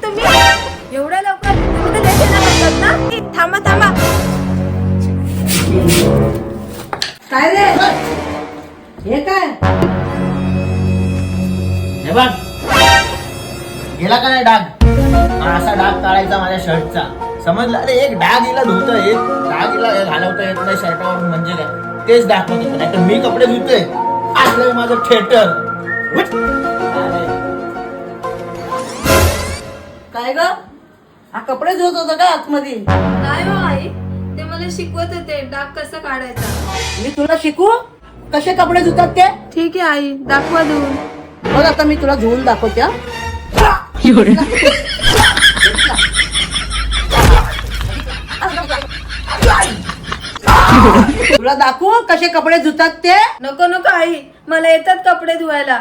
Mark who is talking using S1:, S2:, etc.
S1: तुम्ही? एवढ्या लवकर तुम्ही लेट येणार ना? थांबा थांबा.
S2: काय रे हे काय?
S3: हे बघ गेला का नाही डाग. असा डाग काढायचा माझ्या शर्टचा, समजला? अरे एक डाग हिला धुता येत, डाग हिला घालवता येत नाही शर्टावर, म्हणजे काय तेच दाखवत होतं. नाही तर मी कपडे धुतोय, असलंय माझं थिएटर.
S2: काय ग हा कपडे धुत होता का आतमध्ये?
S1: नाही हो आई, ते मला शिकवत होते डाग कसा काढायचा.
S2: मी तुला शिकू कसे कपडे धुतात ते?
S1: ठीक आहे आई, दाखवा धुवून.
S2: बघ आता मी तुला धुवून दाखवते हा. तुला दाखवू कसे कपडे धुतात ते?
S1: नको नको आई, मला येतात कपडे धुवायला.